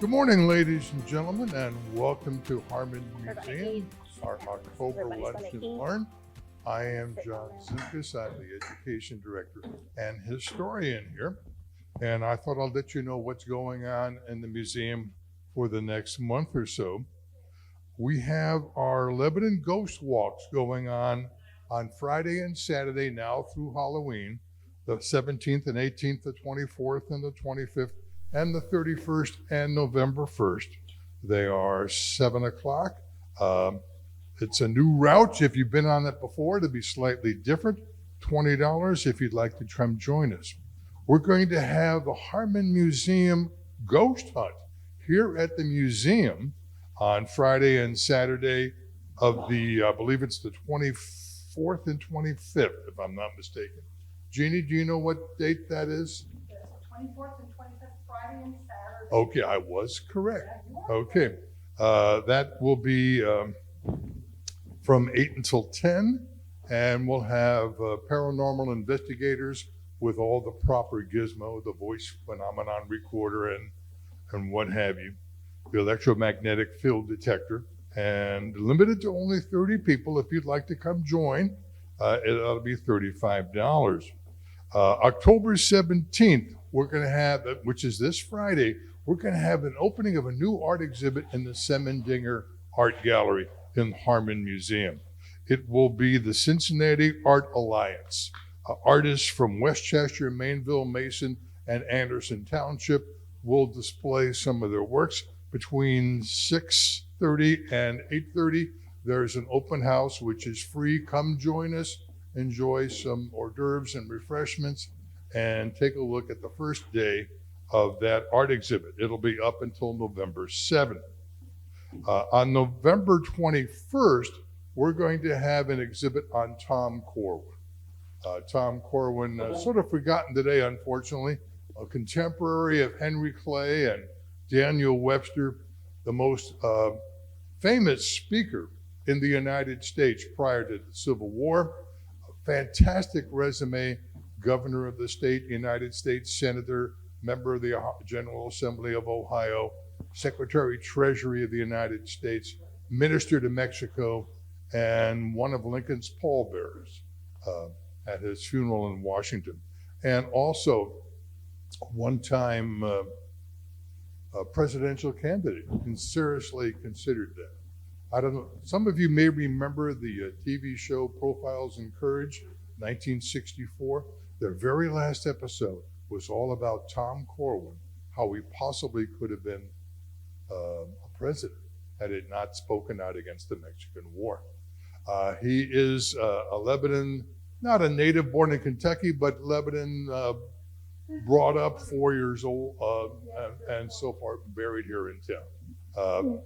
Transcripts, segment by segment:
Good morning, ladies and gentlemen, and welcome to Harmon Museum, our October Lunch and Learn. I am John Zunkus. I'm the Education Director and Historian here, and I thought I'd let you know what's going on in the museum for the next month or so. We have our Lebanon Ghost Walks going on Friday and Saturday now through Halloween, the 17th and 18th, the 24th and the 25th, and the 31st and November 1st. They are 7 o'clock. It's a new route. If you've been on it before, it'll be slightly different. $20 if you'd like to come join us. We're going to have the Harmon Museum Ghost Hunt here at the museum on Friday and Saturday of the, I believe it's the 24th and 25th, if I'm not mistaken. Jeannie, do you know what date that is? Yes, 24th and 25th, Friday and Saturday. Okay, I was correct. Okay, that will be from 8 until 10, and we'll have paranormal investigators with all the proper gizmo, the voice phenomenon recorder and what have you, the electromagnetic field detector, and limited to only 30 people. If you'd like to come join, it'll be $35. October 17th, we're going to have, which is this Friday, we're going to have an opening of a new art exhibit in the Semendinger Art Gallery in Harmon Museum. It will be the Cincinnati Art Alliance. Artists from Westchester, Mainville, Mason, and Anderson Township will display some of their works between 6:30 and 8:30. There's an open house, which is free. Come join us, enjoy some hors d'oeuvres and refreshments, and take a look at the first day of that art exhibit. It'll be up until November 7th. On November 21st, we're going to have an exhibit on Tom Corwin. Tom Corwin, sort of forgotten today, unfortunately, a contemporary of Henry Clay and Daniel Webster, the most famous speaker in the United States prior to the Civil War. A fantastic resume, governor of the state, United States Senator, member of the General Assembly of Ohio, Secretary Treasury of the United States, minister to Mexico, and one of Lincoln's pallbearers at his funeral in Washington. And also one-time presidential candidate, and seriously considered that. I don't know, some of you may remember the TV show Profiles in Courage, 1964. Their very last episode was all about Tom Corwin, how he possibly could have been a president had it not spoken out against the Mexican War. He is a Lebanon, not a native born in Kentucky, but Lebanon brought up, 4 years old, and so far buried here in town.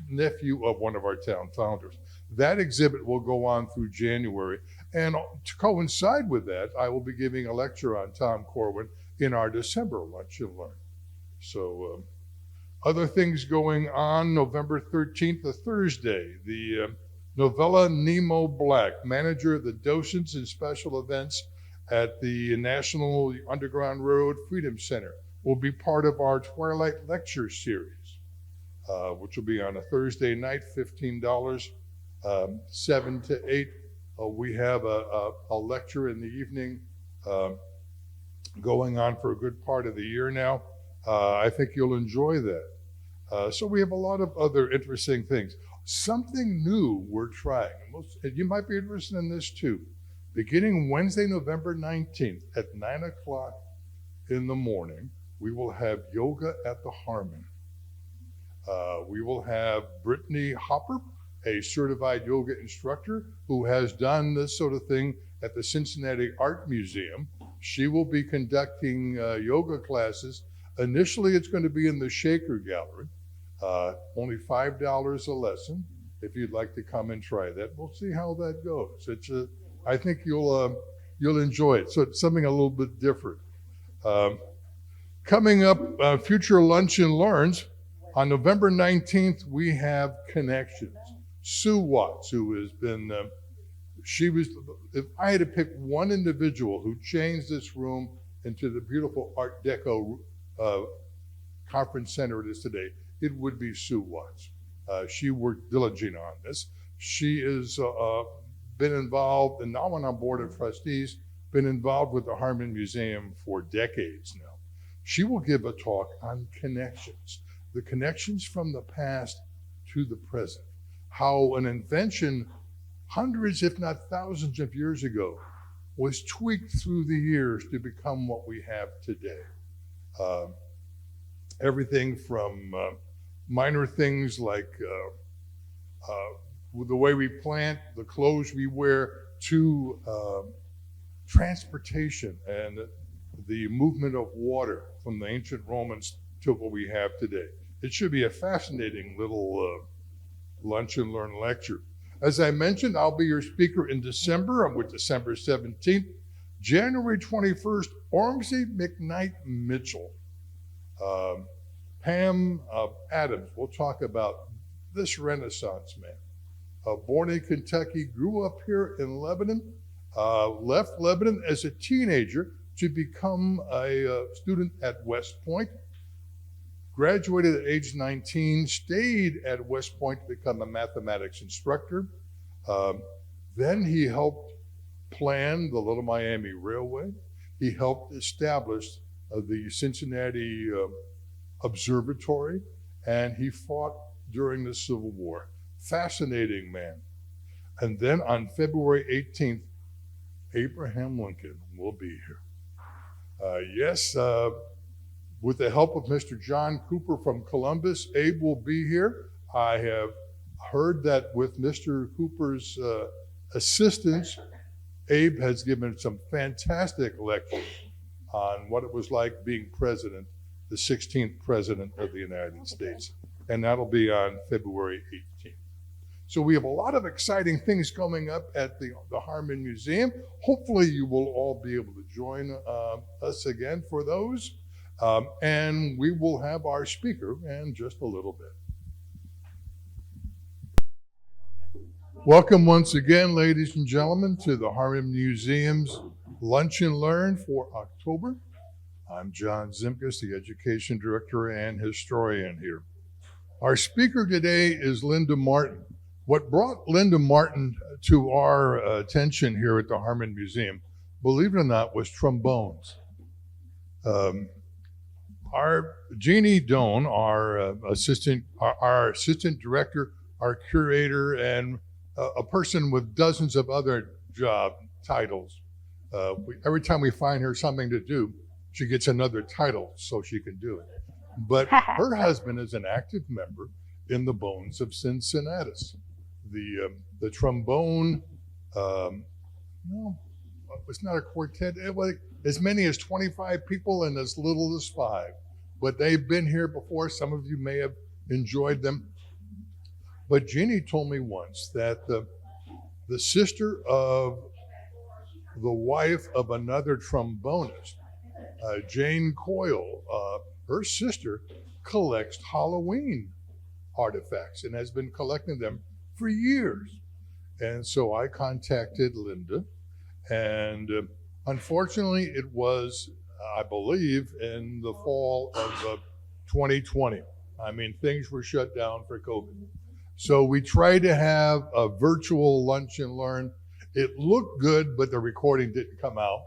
Nephew of one of our town founders. That exhibit will go on through January. And to coincide with that, I will be giving a lecture on Tom Corwin in our December Lunch and Learn. So other things going on, November 13th, a Thursday, the novella Nemo Black, manager of the docents and special events at the National Underground Railroad Freedom Center, will be part of our Twilight Lecture Series, which will be on a Thursday night, $15, 7 to 8. We have a lecture in the evening going on for a good part of the year now. I think you'll enjoy that. So we have a lot of other interesting things. Something new we're trying. You might be interested in this too. Beginning Wednesday, November 19th at 9 o'clock in the morning, we will have yoga at the Harmon. We will have Brittany Hopper, a certified yoga instructor who has done this sort of thing at the Cincinnati Art Museum. She will be conducting yoga classes. Initially, it's going to be in the Shaker Gallery. Only $5 a lesson if you'd like to come and try that. We'll see how that goes. I think you'll enjoy it. So it's something a little bit different. Coming up, future Lunch and Learns. On November 19th, we have Connections. Sue Watts, who has been, if I had to pick one individual who changed this room into the beautiful Art Deco conference center it is today, it would be Sue Watts. She worked diligently on this. She has been involved, and now on board of trustees, been involved with the Harmon Museum for decades now. She will give a talk on connections, the connections from the past to the present, how an invention hundreds, if not thousands of years ago was tweaked through the years to become what we have today. Everything from minor things like the way we plant, the clothes we wear, to transportation and the movement of water from the ancient Romans to what we have today. It should be a fascinating little lunch and learn lecture. As I mentioned, I'll be your speaker in December. I'm with December 17th. January 21st, Ormsey McKnight Mitchell. Pam Adams will talk about this Renaissance man. Born in Kentucky, grew up here in Lebanon, left Lebanon as a teenager to become a student at West Point. Graduated at age 19, stayed at West Point to become a mathematics instructor. Then he helped plan the Little Miami Railway. He helped establish the Cincinnati Observatory, and he fought during the Civil War. Fascinating man. And then on February 18th, Abraham Lincoln will be here. Yes, with the help of Mr. John Cooper from Columbus, Abe will be here. I have heard that with Mr. Cooper's assistance, Abe has given some fantastic lectures on what it was like being president, the 16th president of the United States. And that'll be on February 18th. So we have a lot of exciting things coming up at the Harmon Museum. Hopefully you will all be able to join us again for those. And we will have our speaker in just a little bit. Welcome once again, ladies and gentlemen, to the Harmon Museum's Lunch and Learn for October. I'm John Zimkus, the Education Director and Historian here. Our speaker today is Linda Martin. What brought Linda Martin to our attention here at the Harmon Museum, believe it or not, was trombones. Our Jeannie Doan, our assistant director, our curator, and a person with dozens of other job titles. Every time we find her something to do, she gets another title so she can do it. But her husband is an active member in the Bones of Cincinnatus. The trombone, no, it's not a quartet. It was as many as 25 people and as little as 5. But they've been here before. Some of you may have enjoyed them. But Jeannie told me once that the sister of the wife of another trombonist, Jane Coyle, her sister collects Halloween artifacts and has been collecting them for years. And so I contacted Linda, and unfortunately it was, I believe, in the fall of 2020. I mean, things were shut down for COVID. So we tried to have a virtual lunch and learn. It looked good, but the recording didn't come out.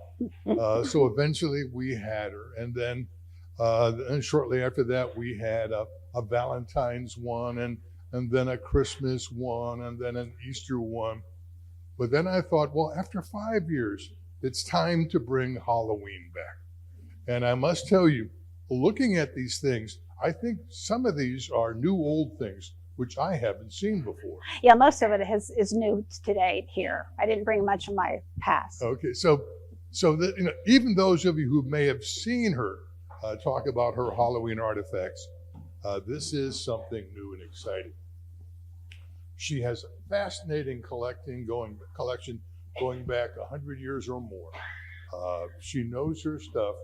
So eventually we had her. And then and shortly after that, we had a Valentine's one, and then a Christmas one, and then an Easter one. But then I thought, well, after 5 years, it's time to bring Halloween back. And I must tell you, looking at these things, I think some of these are new old things, which I haven't seen before. Yeah, most of it is new today here. I didn't bring much of my past. Okay, so even those of you who may have seen her talk about her Halloween artifacts, this is something new and exciting. She has a fascinating collection going back 100 years or more. She knows her stuff,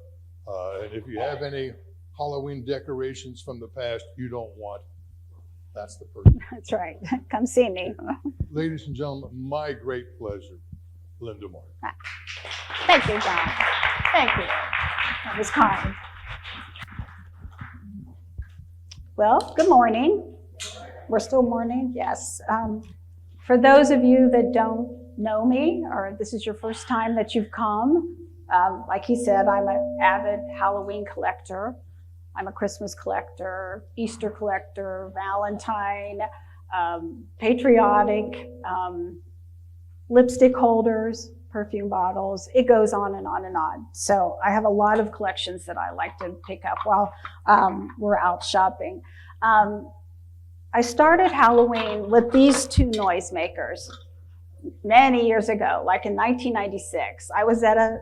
and if you have any Halloween decorations from the past you don't want, that's the person. That's right. Come see me. Ladies and gentlemen, my great pleasure, Linda Martin. Thank you, John. Thank you. That was kind. Well, good morning. We're still morning, yes. For those of you that don't know me, or this is your first time that you've come, like he said, I'm an avid Halloween collector. I'm a Christmas collector, Easter collector, Valentine, patriotic, lipstick holders, perfume bottles. It goes on and on and on. So I have a lot of collections that I like to pick up while we're out shopping. I started Halloween with these two noisemakers many years ago, like in 1996. I was at a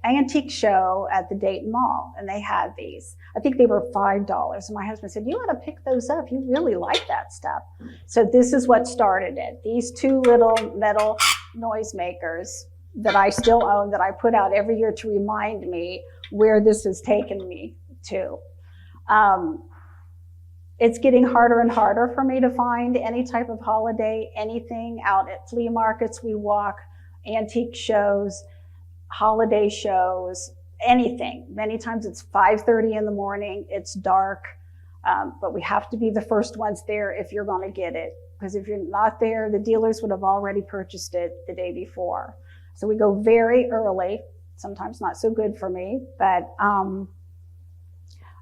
antique show at the Dayton Mall, and they had these. I think they were $5. And my husband said, you ought to pick those up. You really like that stuff. So this is what started it. These two little metal noisemakers that I still own, that I put out every year to remind me where this has taken me to. It's getting harder and harder for me to find any type of holiday, anything out at flea markets we walk, antique shows, holiday shows, anything. Many times it's 5:30 in the morning, it's dark, but we have to be the first ones there if you're going to get it. Because if you're not there, the dealers would have already purchased it the day before. So we go very early, sometimes not so good for me, but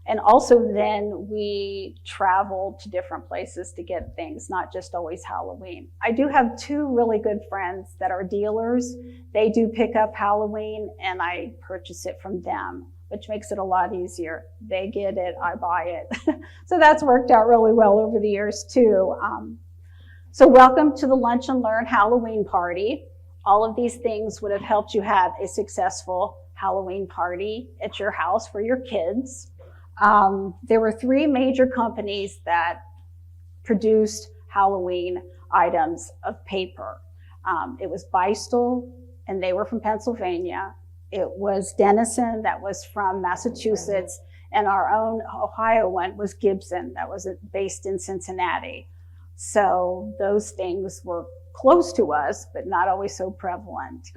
and also then we travel to different places to get things, not just always Halloween. I do have two really good friends that are dealers. They do pick up Halloween and I purchase it from them, which makes it a lot easier. They get it, I buy it. So that's worked out really well over the years too. So welcome to the Lunch and Learn Halloween party. All of these things would have helped you have a successful Halloween party at your house for your kids. There were three major companies that produced Halloween items of paper. It was Beistel, and they were from Pennsylvania. It was Denison, that was from Massachusetts, and our own Ohio one was Gibson, that was based in Cincinnati. So those things were close to us, but not always so prevalent.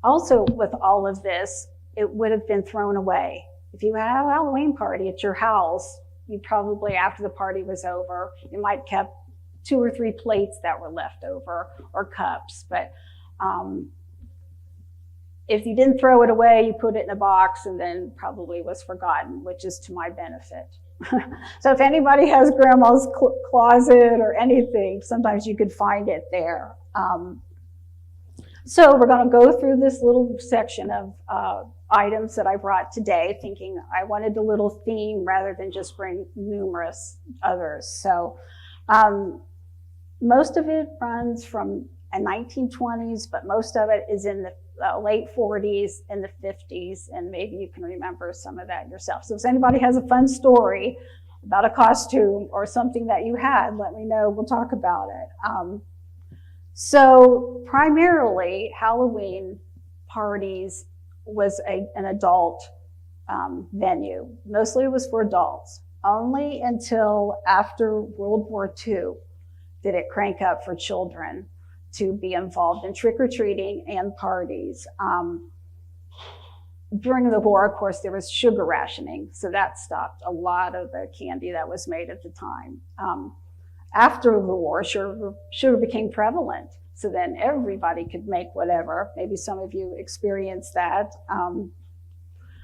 Also, with all of this, it would have been thrown away. If you had a Halloween party at your house, you probably, after the party was over, you might have kept 2 or 3 plates that were left over, or cups. But if you didn't throw it away, you put it in a box and then probably was forgotten, which is to my benefit. So if anybody has grandma's closet or anything, sometimes you could find it there. So we're going to go through this little section of items that I brought today, thinking I wanted a little theme rather than just bring numerous others. So most of it runs from the 1920s, but most of it is in the late 40s and the 50s, and maybe you can remember some of that yourself. So if anybody has a fun story about a costume or something that you had, let me know, we'll talk about it. So primarily, Halloween parties was an adult venue. Mostly it was for adults. Only until after World War II did it crank up for children to be involved in trick-or-treating and parties. During the war, of course, there was sugar rationing, so that stopped a lot of the candy that was made at the time. After the war, sugar became prevalent, so then everybody could make whatever. Maybe some of you experienced that.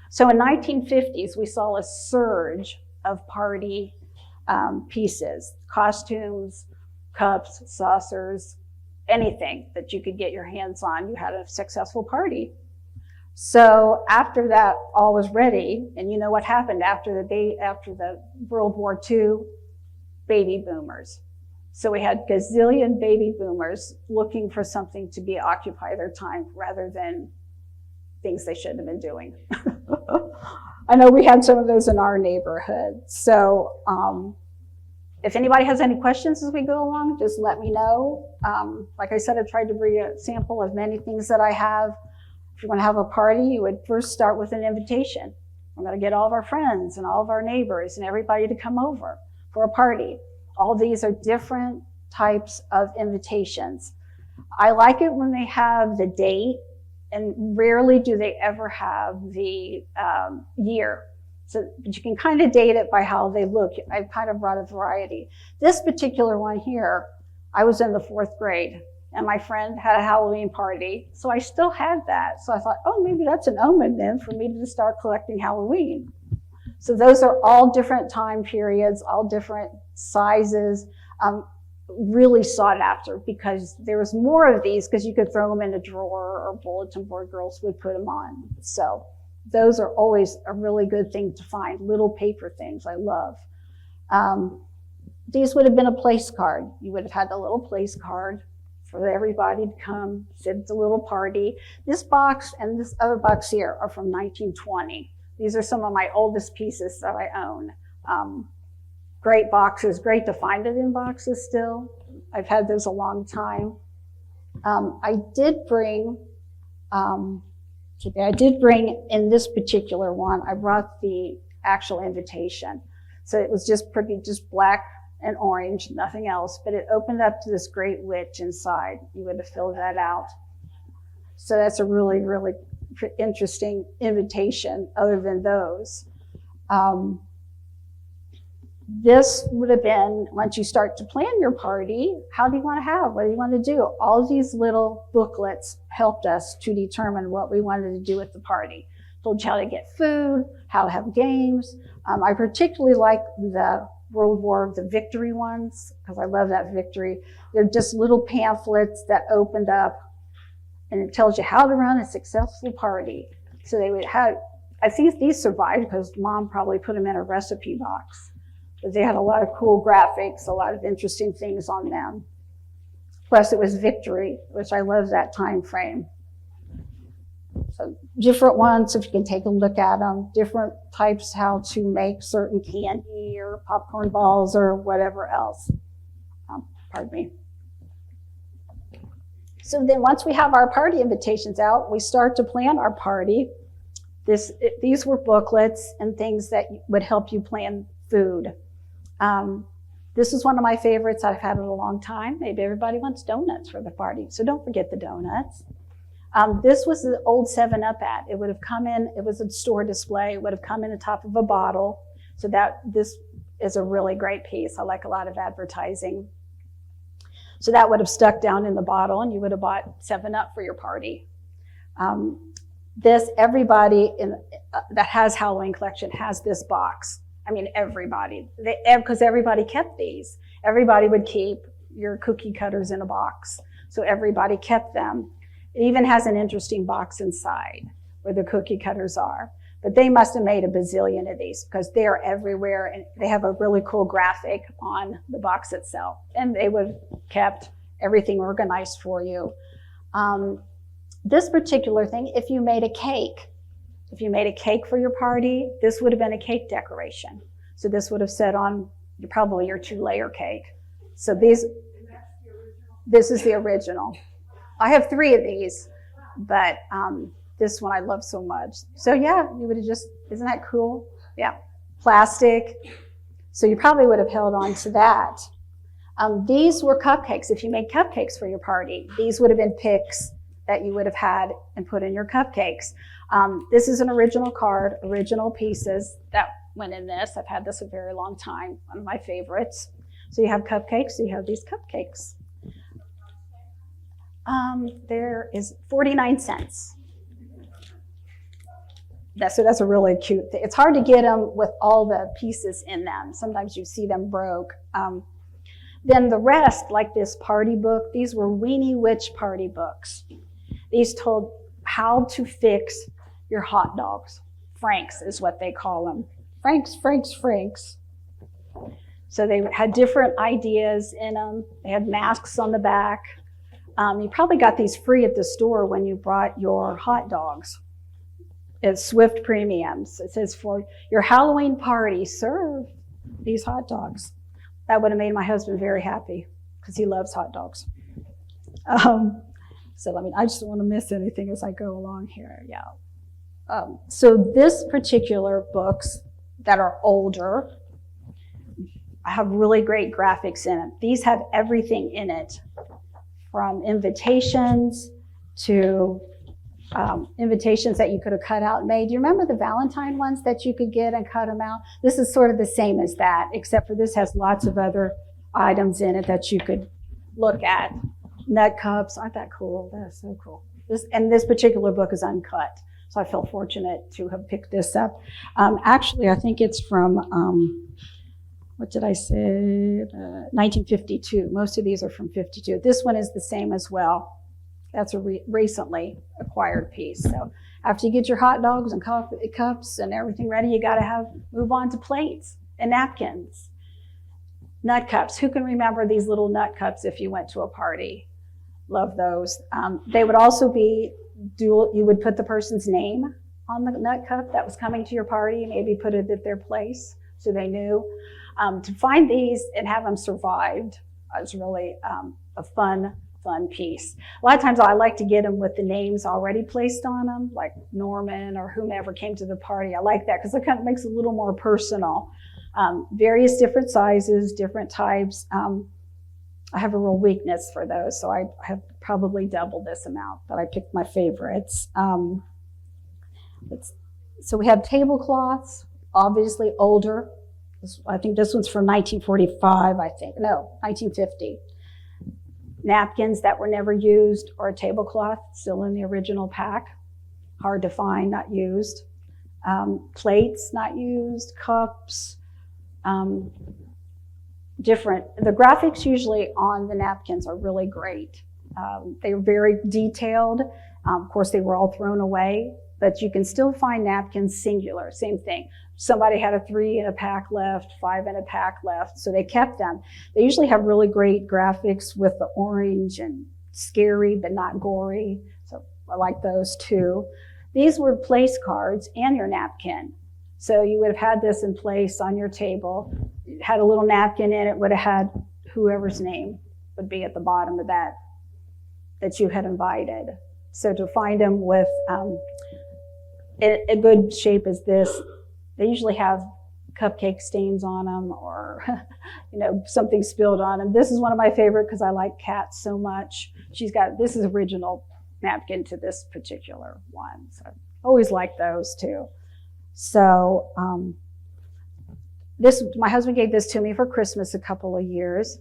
So in 1950s, we saw a surge of party pieces, costumes, cups, saucers, anything that you could get your hands on. You had a successful party. So after that all was ready, and you know what happened after the World War II? Baby boomers. So we had gazillion baby boomers looking for something to occupy their time rather than things they shouldn't have been doing. I know we had some of those in our neighborhood. So if anybody has any questions as we go along, just let me know. Like I said, I tried to bring a sample of many things that I have. If you're going to have a party, you would first start with an invitation. We're going to get all of our friends and all of our neighbors and everybody to come over for a party. All these are different types of invitations. I like it when they have the date, and rarely do they ever have the year. So, but you can kind of date it by how they look. I've kind of brought a variety. This particular one here, I was in the 4th grade and my friend had a Halloween party. So I still had that. So I thought, oh, maybe that's an omen then for me to start collecting Halloween. So those are all different time periods, all different sizes, really sought after because there was more of these because you could throw them in a drawer or bulletin board girls would put them on. So those are always a really good thing to find, little paper things I love. These would have been a place card. You would have had the little place card for everybody to come, sit at the little party. This box and this other box here are from 1920. These are some of my oldest pieces that I own. Great boxes, great to find it in boxes still. I've had those a long time. I did bring in this particular one, I brought the actual invitation. So it was just pretty, just black and orange, nothing else, but it opened up to this great witch inside. You would have filled that out. So that's a really, really interesting invitation other than those. This would have been, once you start to plan your party, how do you want to have? What do you want to do? All of these little booklets helped us to determine what we wanted to do with the party. Told you how to get food, how to have games. I particularly like the World War, the victory ones, because I love that victory. They're just little pamphlets that opened up and it tells you how to run a successful party. So they would have, I think these survived because Mom probably put them in a recipe box. But they had a lot of cool graphics, a lot of interesting things on them. Plus it was victory, which I love that time frame. So different ones, if you can take a look at them, different types how to make certain candy or popcorn balls or whatever else. Pardon me. So then once we have our party invitations out, we start to plan our party. These were booklets and things that would help you plan food. This is one of my favorites. I've had it a long time. Maybe everybody wants donuts for the party, so don't forget the donuts. This was the old 7-Up ad. It would have come in, it was a store display, it would have come in the top of a bottle. So this is a really great piece. I like a lot of advertising. So that would have stuck down in the bottle and you would have bought 7-Up for your party. Everybody that has Halloween collection has this box. I mean, everybody, because everybody kept these. Everybody would keep your cookie cutters in a box. So everybody kept them. It even has an interesting box inside where the cookie cutters are. But they must have made a bazillion of these because they are everywhere and they have a really cool graphic on the box itself. And they would have kept everything organized for you. This particular thing, if you made a cake for your party, this would have been a cake decoration. So this would have said on probably your 2-layer cake. So this is the original. I have 3 of these, but this one I love so much. So yeah, you would have just, isn't that cool? Yeah, plastic. So you probably would have held on to that. These were cupcakes. If you made cupcakes for your party, these would have been picks that you would have had and put in your cupcakes. This is an original card, original pieces that went in this. I've had this a very long time, one of my favorites. So you have cupcakes, so you have these cupcakes. There is 49 cents. So that's a really cute thing. It's hard to get them with all the pieces in them. Sometimes you see them broke. Then the rest, like this party book, these were Weenie Witch party books. These told how to fix your hot dogs. Franks is what they call them. Franks, Franks, Franks. So they had different ideas in them. They had masks on the back. You probably got these free at the store when you brought your hot dogs. It's Swift Premiums. It says for your Halloween party, serve these hot dogs. That would have made my husband very happy because he loves hot dogs. So I just don't want to miss anything as I go along here. Yeah. So this particular books that are older, I have really great graphics in it. These have everything in it, from invitations to invitations that you could have cut out and made. Do you remember the Valentine ones that you could get and cut them out? This is sort of the same as that, except for this has lots of other items in it that you could look at. Nut cups, aren't that cool? That's so cool. This particular book is uncut, so I feel fortunate to have picked this up. Actually, I think it's from, what did I say? 1952. Most of these are from 52. This one is the same as well. That's a recently acquired piece. So after you get your hot dogs and coffee cups and everything ready, you got to move on to plates and napkins. Nut cups. Who can remember these little nut cups if you went to a party? Love those. They would also be dual. You would put the person's name on the nut cup that was coming to your party, maybe put it at their place so they knew. To find these and have them survived was really a fun piece. A lot of times I like to get them with the names already placed on them, like Norman or whomever came to the party. I like that because it kind of makes it a little more personal. Various different sizes, different types. I have a real weakness for those, so I have probably double this amount, but I picked my favorites. So we have tablecloths, obviously older. I think this one's from 1945, 1950. Napkins that were never used, or a tablecloth still in the original pack. Hard to find, not used. Plates not used, cups, different. The graphics usually on the napkins are really great. They were very detailed. Of course, they were all thrown away, but you can still find napkins singular, same thing. Somebody had a 3 in a pack left, 5 in a pack left, so they kept them. They usually have really great graphics with the orange and scary, but not gory. So I like those too. These were place cards and your napkin. So you would have had this in place on your table. It had a little napkin in it, would have had whoever's name would be at the bottom of that you had invited. So to find them with a good shape as this, they usually have cupcake stains on them or something spilled on them. This is one of my favorite because I like cats so much. This is original napkin to this particular one. So I always like those too. So my husband gave this to me for Christmas a couple of years.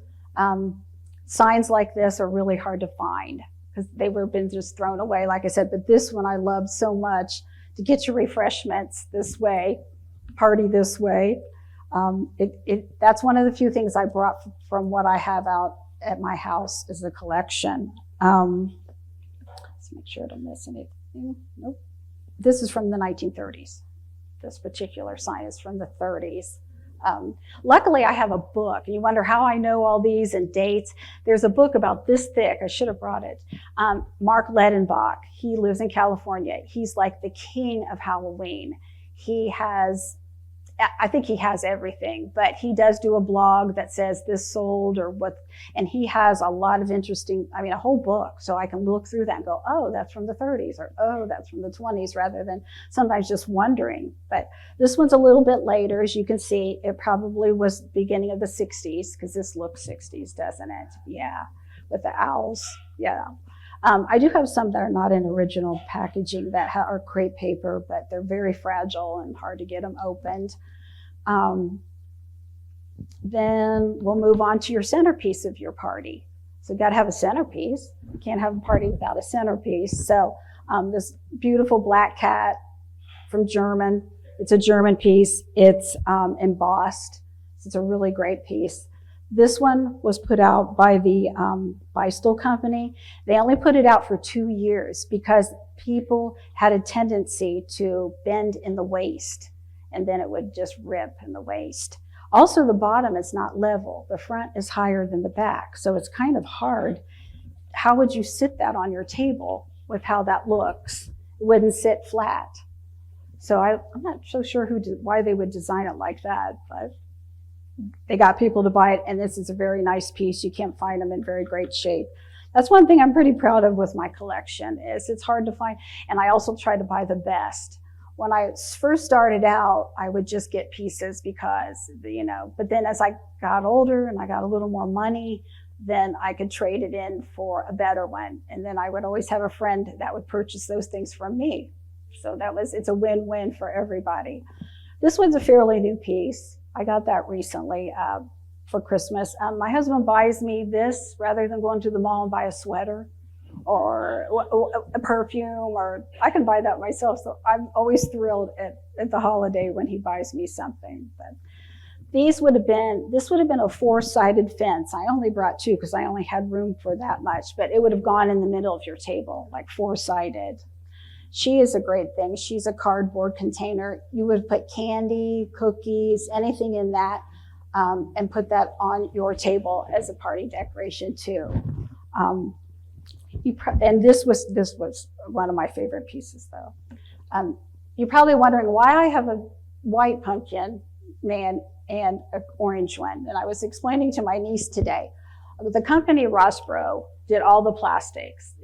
Signs like this are really hard to find because they would have been just thrown away, like I said. But this one I loved so much, to get your refreshments this way, party this way. That's one of the few things I brought from what I have out at my house is a collection. Let's make sure I don't miss anything. Nope. This is from the 1930s. This particular sign is from the 30s. Luckily, I have a book. You wonder how I know all these and dates. There's a book about this thick. I should have brought it. Mark Ledenbach. He lives in California. He's like the king of Halloween. I think he has everything, but he does do a blog that says this sold or what, and he has a lot of interesting, a whole book. So I can look through that and go, oh, that's from the 30s, or oh, that's from the 20s, rather than sometimes just wondering. But this one's a little bit later. As you can see, it probably was beginning of the 60s, because this looks 60s, doesn't it? Yeah, with the owls, yeah. I do have some that are not in original packaging that are crepe paper, but they're very fragile and hard to get them opened. Then we'll move on to your centerpiece of your party. So you've got to have a centerpiece. You can't have a party without a centerpiece. So this beautiful black cat from German. It's a German piece. It's embossed. It's a really great piece. This one was put out by the Beistel Company. They only put it out for 2 years because people had a tendency to bend in the waist, and then it would just rip in the waist. Also, the bottom is not level. The front is higher than the back, so it's kind of hard. How would you sit that on your table with how that looks? It wouldn't sit flat. So I'm not so sure why they would design it like that, but they got people to buy it, and this is a very nice piece. You can't find them in very great shape. That's one thing I'm pretty proud of with my collection, is it's hard to find, and I also try to buy the best. When I first started out, I would just get pieces because, but then as I got older and I got a little more money, then I could trade it in for a better one. And then I would always have a friend that would purchase those things from me. So it's a win-win for everybody. This one's a fairly new piece. I got that recently for Christmas. My husband buys me this rather than going to the mall and buy a sweater or a perfume, or I can buy that myself. So I'm always thrilled at the holiday when he buys me something. But this would have been a 4-sided fence. I only brought 2 because I only had room for that much, but it would have gone in the middle of your table, like 4-sided. She is a great thing. She's a cardboard container. You would put candy, cookies, anything in that, and put that on your table as a party decoration too. And this was one of my favorite pieces though. You're probably wondering why I have a white pumpkin man and an orange one. And I was explaining to my niece today, the company Rossbro did all the plastics.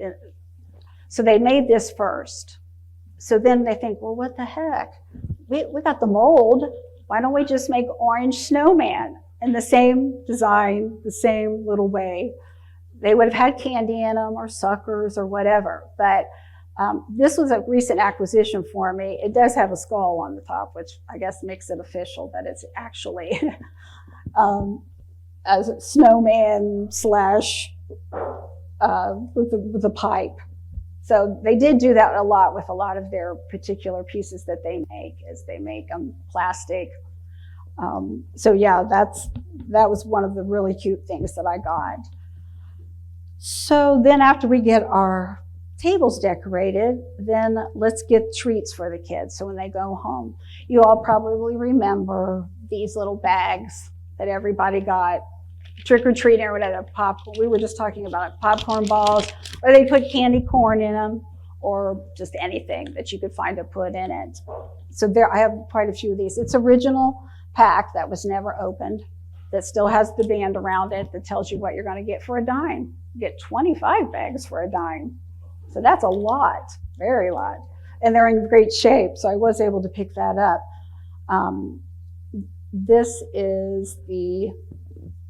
So they made this first. So then they think, well, what the heck? We got the mold. Why don't we just make orange snowman in the same design, the same little way? They would have had candy in them or suckers or whatever. But this was a recent acquisition for me. It does have a skull on the top, which I guess makes it official that it's actually a snowman slash with a pipe. So they did do that a lot with a lot of their particular pieces that they make, is they make them plastic. So yeah, that was one of the really cute things that I got. So then after we get our tables decorated, then let's get treats for the kids. So when they go home, you all probably remember these little bags that everybody got, trick-or-treating or whatever, popcorn. We were just talking about popcorn balls, or they put candy corn in them, or just anything that you could find to put in it. So I have quite a few of these. It's original pack that was never opened, that still has the band around it that tells you what you're going to get for a dime. You get 25 bags for a dime. So that's a lot, very lot. And they're in great shape, so I was able to pick that up. This is the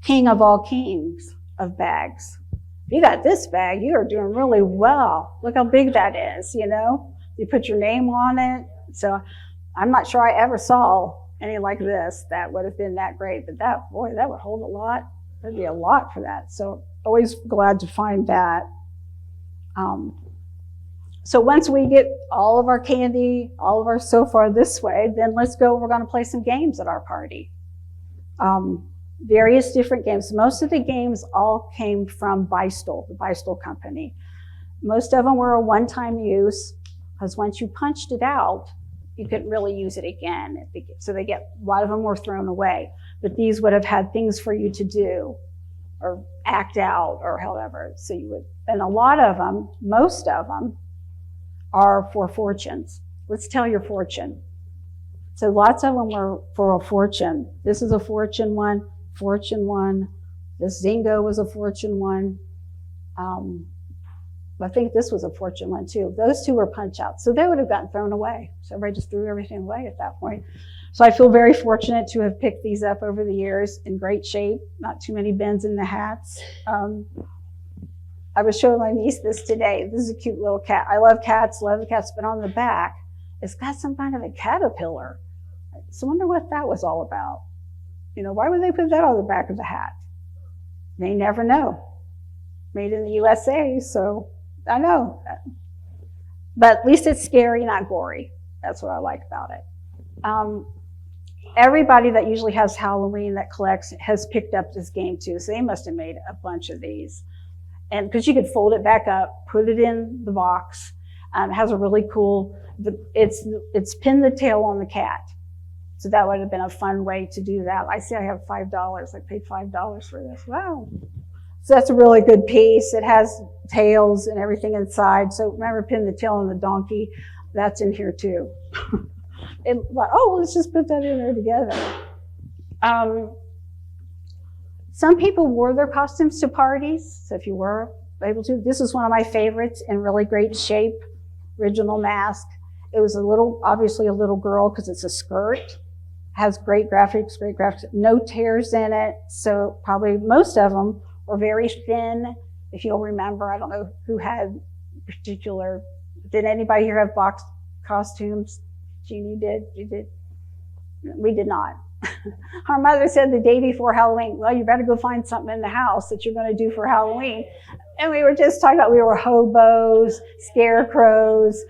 king of all kings of bags. If you got this bag, you are doing really well. Look how big that is, you know? You put your name on it. So I'm not sure I ever saw any like this that would have been that great, but that would hold a lot. There'd be a lot for that. So always glad to find that. So once we get all of our candy, all of our so far this way, then let's go, we're gonna play some games at our party. Various different games. Most of the games all came from Bystol, the Bystol company. Most of them were a one-time use, because once you punched it out, you couldn't really use it again. So a lot of them were thrown away. But these would have had things for you to do, or act out, or however. So you would, and a lot of them, most of them, are for fortunes. Let's tell your fortune. So lots of them were for a fortune. This is a fortune one. This Zingo was a fortune one. I think this was a fortune one too. Those two were punch outs. So they would have gotten thrown away. So everybody just threw everything away at that point. So I feel very fortunate to have picked these up over the years in great shape, not too many bends in the hats. I was showing my niece this today. This is a cute little cat. I love cats, but on the back, it's got some kind of a caterpillar. So I wonder what that was all about. You know, why would they put that on the back of the hat? They never know. Made in the USA, so I know. But at least it's scary, not gory. That's what I like about it. Everybody that usually has Halloween that collects has picked up this game too, so they must have made a bunch of these. And because you could fold it back up, put it in the box. It has a really cool, it's pin the tail on the cat. So that would have been a fun way to do that. I see I have $5. I paid $5 for this. Wow. So that's a really good piece. It has tails and everything inside. So remember, pin the tail on the donkey. That's in here too. Let's just put that in there together. Some people wore their costumes to parties. So if you were able to, this is one of my favorites in really great shape, original mask. It was obviously a little girl because it's a skirt. Has great graphics, no tears in it. So probably most of them or very thin. If you'll remember, I don't know who had particular, did anybody here have box costumes? Jeannie did, you did? We did not. Our mother said the day before Halloween, well, you better go find something in the house that you're going to do for Halloween. And we were just talking about, we were hobos, scarecrows,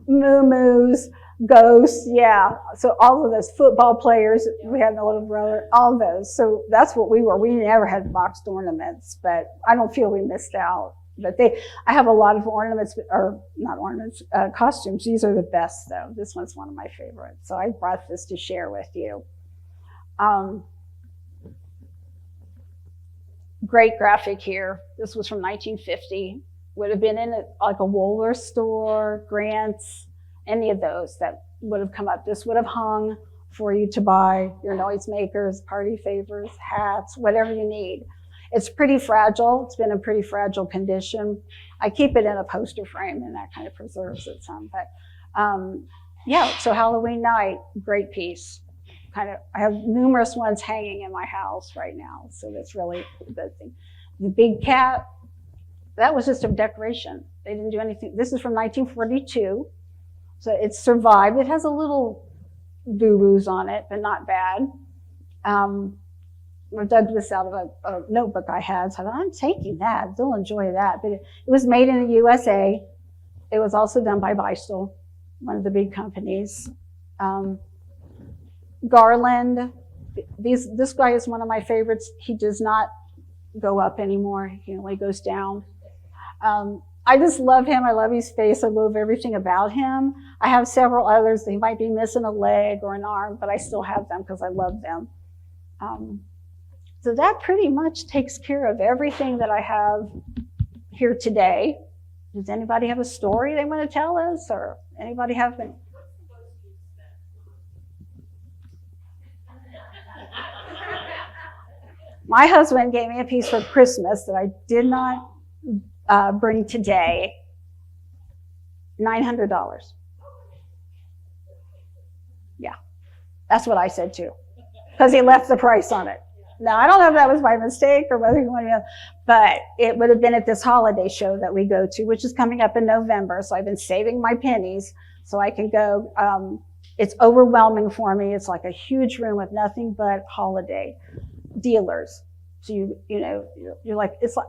moo-moos, ghosts, yeah. So all of those football players, we had a little brother, all of those. So that's what we were. We never had boxed ornaments, but I don't feel we missed out. But I have a lot of ornaments, or not ornaments, costumes. These are the best though. This one's one of my favorites. So I brought this to share with you. Great graphic here. This was from 1950. Would have been in like a Woolworth store, Grant's, any of those that would have come up. This would have hung for you to buy your noisemakers, party favors, hats, whatever you need. It's pretty fragile. It's been in pretty fragile condition. I keep it in a poster frame and that kind of preserves it some. But yeah, so Halloween night, great piece. I have numerous ones hanging in my house right now. So that's really the thing. The big cat, that was just a decoration. They didn't do anything. This is from 1942. So it's survived. It has a little boo-boos on it, but not bad. I dug this out of a notebook I had, so I thought, I'm taking that. They'll enjoy that. But it was made in the USA. It was also done by Bystle, one of the big companies. Garland, this guy is one of my favorites. He does not go up anymore. He only goes down. I just love him. I love his face. I love everything about him. I have several others. They might be missing a leg or an arm, but I still have them because I love them. So that pretty much takes care of everything that I have here today. Does anybody have a story they want to tell us, or anybody have been? My husband gave me a piece for Christmas that I did not bring today. $900. Yeah, that's what I said too, because he left the price on it. Now, I don't know if that was by mistake or whether he wanted to, but it would have been at this holiday show that we go to, which is coming up in November. So I've been saving my pennies so I can go. It's overwhelming for me. It's like a huge room with nothing but holiday dealers. So you're like, it's like,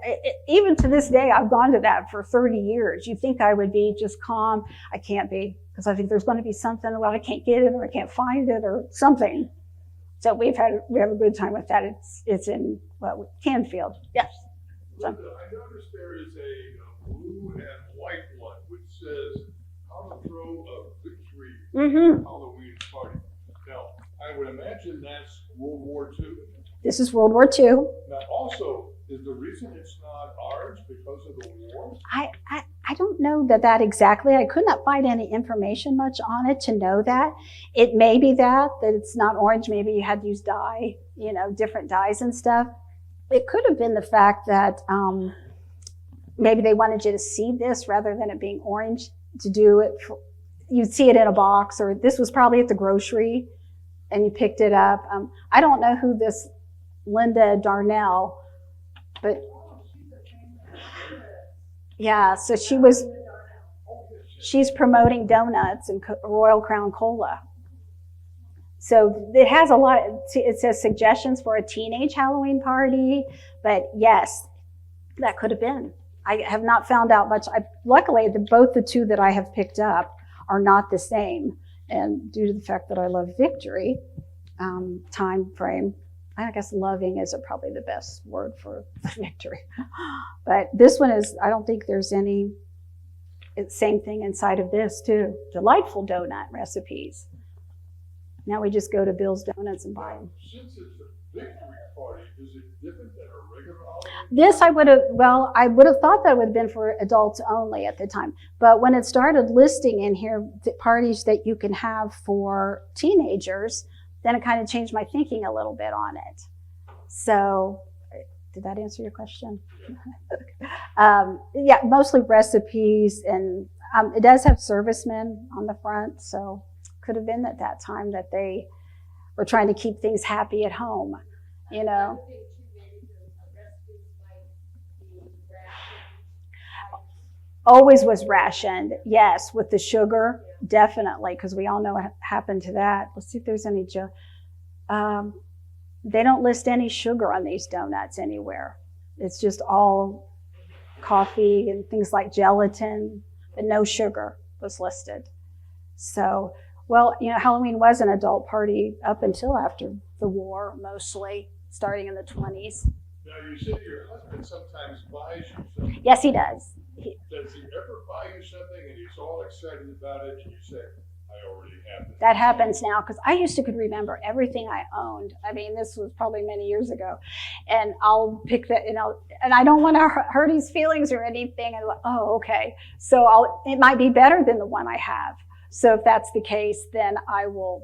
even to this day, I've gone to that for 30 years. You think I would be just calm. I can't be, because I think there's going to be something, well, I can't get it, or I can't find it, or something. So we have a good time with that. It's in Canfield. Yes. Linda, I noticed there is a blue and white one which says how to throw a victory Halloween party. Now, I would imagine that's World War II. This is World War II. Now, also, is the reason it's not orange because of the war? I don't know that exactly. I could not find any information much on it to know that. It may be that it's not orange. Maybe you had to use dye, different dyes and stuff. It could have been the fact that maybe they wanted you to see this rather than it being orange, to do it. You'd see it in a box, or this was probably at the grocery and you picked it up. I don't know who this Linda Darnell, but yeah, so she's promoting donuts and Royal Crown Cola. So it has a lot, it says suggestions for a teenage Halloween party, but yes, that could have been. I have not found out much. Luckily, both the two that I have picked up are not the same. And due to the fact that I love victory, time frame, I guess loving is probably the best word for victory. But this one is, I don't think there's any, same thing inside of this too. Delightful donut recipes. Now we just go to Bill's Donuts and buy them. Since it's a victory party, is it different than a regular holiday? This I would have thought that would have been for adults only at the time. But when it started listing in here the parties that you can have for teenagers, then it kind of changed my thinking a little bit on it. So, did that answer your question? Yeah, mostly recipes, and it does have servicemen on the front, so could have been at that time that they were trying to keep things happy at home, always was rationed. Yes, with the sugar, definitely, because we all know what happened to that. Let's see if there's any. They don't list any sugar on these donuts anywhere. It's just all coffee and things like gelatin, but no sugar was listed. So, well, Halloween was an adult party up until after the war, mostly, starting in the 20s. Now, you said your husband sometimes buys you something. Yes, he does. Does he ever buy you something and he's all excited about it and you say, I already have it? That happens now, because I used to could remember everything I owned. I mean, this was probably many years ago. And I'll pick that, and I don't want to hurt his feelings or anything. And oh, okay. So it might be better than the one I have. So if that's the case, then I will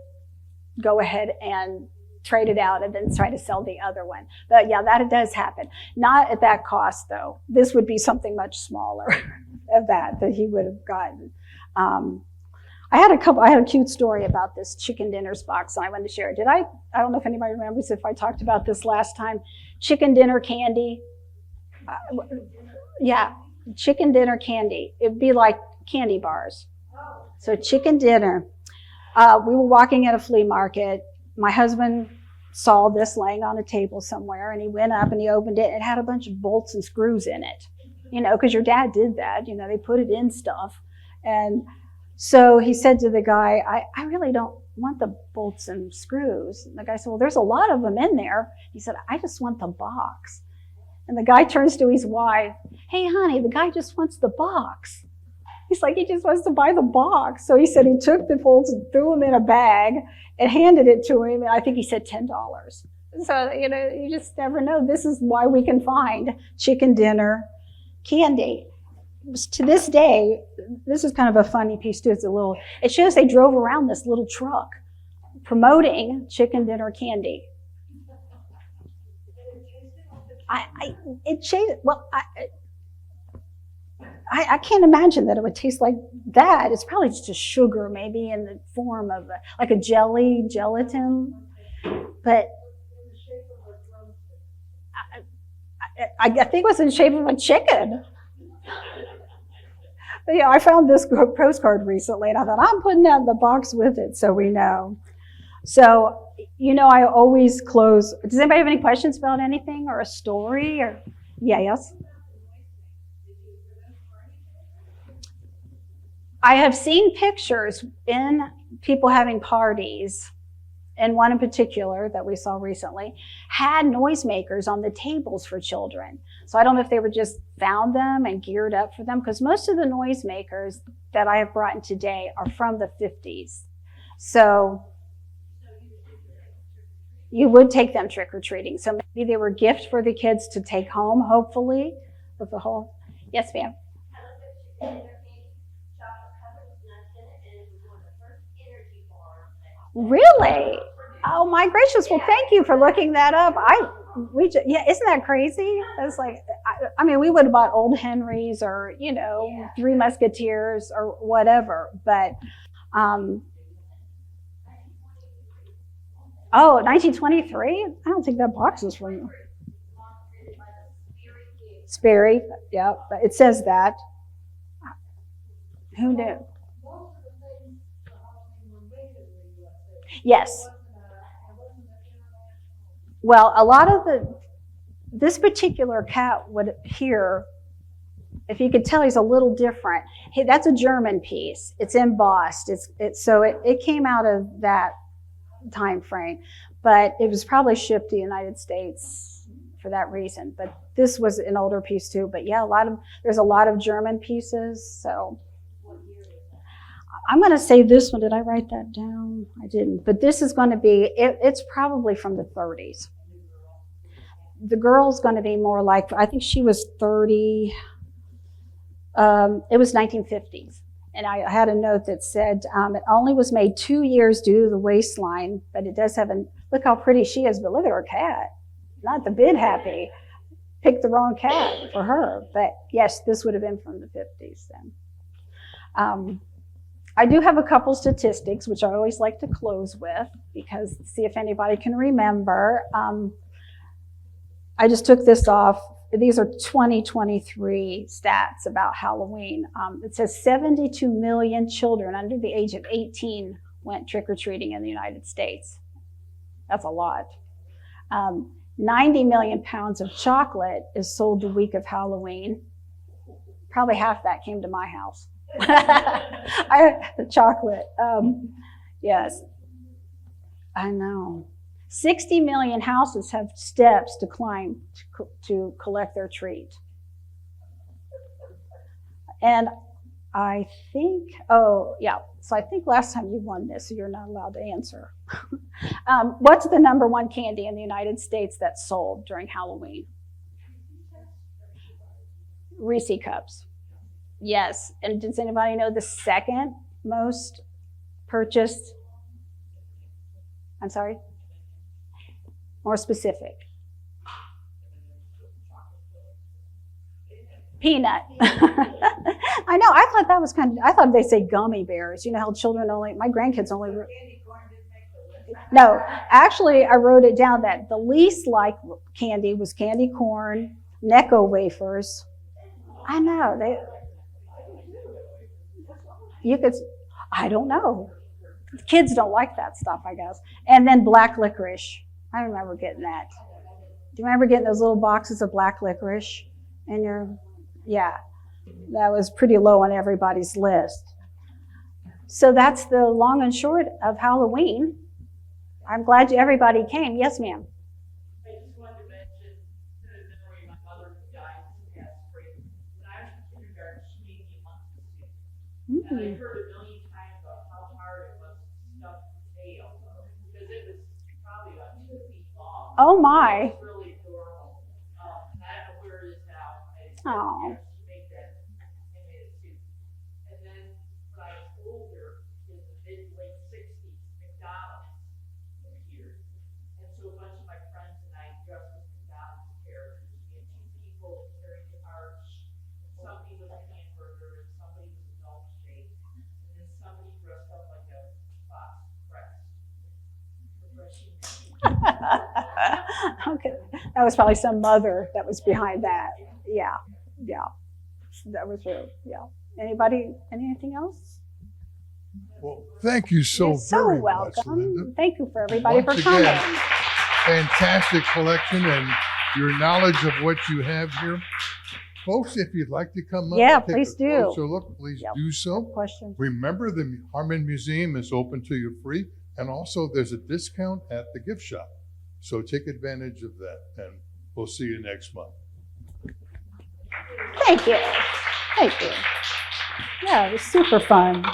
go ahead and trade it out and then try to sell the other one. But yeah, that does happen. Not at that cost, though. This would be something much smaller of that he would have gotten. I had a cute story about this chicken dinners box, and I wanted to share it. I don't know if anybody remembers if I talked about this last time. Chicken dinner candy. Yeah, chicken dinner candy. It'd be like candy bars. So chicken dinner. We were walking at a flea market. My husband saw this laying on a table somewhere, and he went up and he opened it. It had a bunch of bolts and screws in it, because your dad did that. They put it in stuff. And so he said to the guy, I really don't want the bolts and screws. And the guy said, well, there's a lot of them in there. He said, I just want the box. And the guy turns to his wife, hey, honey, the guy just wants the box. He's like, he just wants to buy the box. So he said he took the bolts and threw them in a bag and handed it to him. And I think he said $10. So, you just never know. This is why we can find chicken dinner candy. To this day, this is kind of a funny piece too. It shows they drove around this little truck promoting chicken dinner candy. I can't imagine that it would taste like that. It's probably just a sugar, maybe in the form of like a gelatin. But I think it was in the shape of a chicken. But yeah, I found this postcard recently, and I thought, I'm putting that in the box with it so we know. So, I always close. Does anybody have any questions about anything or a story? Or yes? I have seen pictures in people having parties, and one in particular that we saw recently had noisemakers on the tables for children. So I don't know if they were just found them and geared up for them, because most of the noisemakers that I have brought in today are from the 50s. So you would take them trick-or-treating. So maybe they were a gift for the kids to take home, hopefully, with the whole, yes, ma'am. Really? Oh my gracious! Well, thank you for looking that up. Isn't that crazy? It's like, we would have bought Old Henry's or Three Musketeers or whatever. But 1923? I don't think that box is from Sperry. Yeah, it says that. Who knew? Yes. Well, a lot of this particular cat would appear, if you could tell, he's a little different. Hey, that's a German piece. It's embossed. So it came out of that time frame, but it was probably shipped to the United States for that reason. But this was an older piece too. But yeah, there's a lot of German pieces. So I'm going to say this one. Did I write that down? I didn't. But this is going to be, it's probably from the 30s. The girl's going to be more like, I think she was 30. It was 1950s. And I had a note that said it only was made 2 years due to the waistline, but it does have look how pretty she is, but look at her cat. Not the bit happy. Picked the wrong cat for her. But yes, this would have been from the 50s then. I do have a couple statistics, which I always like to close with, see if anybody can remember. I just took this off these are 2023 stats about Halloween. It says 72 million children under the age of 18 went trick-or-treating in the United States. That's a lot. 90 million pounds of chocolate is sold the week of Halloween. Probably half that came to my house. The chocolate. Yes, I know. 60 million houses have steps to climb to collect their treat. And I think, oh yeah, so I think last time you won this, so you're not allowed to answer. What's the #1 candy in the United States that's sold during Halloween? Reese Cups. Yes, and does anybody know the second most purchased? I'm sorry? More specific. Peanut. I know, I thought that was I thought they say gummy bears. You know how children my grandkids only. No, actually I wrote it down that the least liked candy was candy corn, Necco wafers. I know, I don't know. Kids don't like that stuff, I guess. And then black licorice. I remember getting that. Do you remember getting those little boxes of black licorice? Yeah, that was pretty low on everybody's list. So that's the long and short of Halloween. I'm glad everybody came. Yes, ma'am. I just wanted to mention the memory of my mother who died this past spring. When I was in kindergarten, she made me a monkey suit. And I heard a million times about how hard it was to stuff the tail, because it was probably about 2 feet long. Oh my. It was really adorable. And I don't know where it is now. Oh. She made that animated suit. And then when I was older, in the mid-late 60s, McDonald's appeared. And so a bunch of my friends and I dressed as McDonald's characters. We had 2 people carrying the arch. Somebody was a hamburger and somebody was a milkshake. And then somebody dressed up like a fox crest. Okay, that was probably some mother that was behind that. Yeah, that was real. Yeah. Anything else? Well, thank you so You're so very welcome. much, Linda. Thank you for everybody Once for coming. again, fantastic collection and your knowledge of what you have here. Folks, if you'd like to come up Yeah, and take please a do. closer look, please Yep. do so. Questions? Remember, the Harmon Museum is open to you free, and also there's a discount at the gift shop. So take advantage of that, and we'll see you next month. Thank you. Yeah, it was super fun.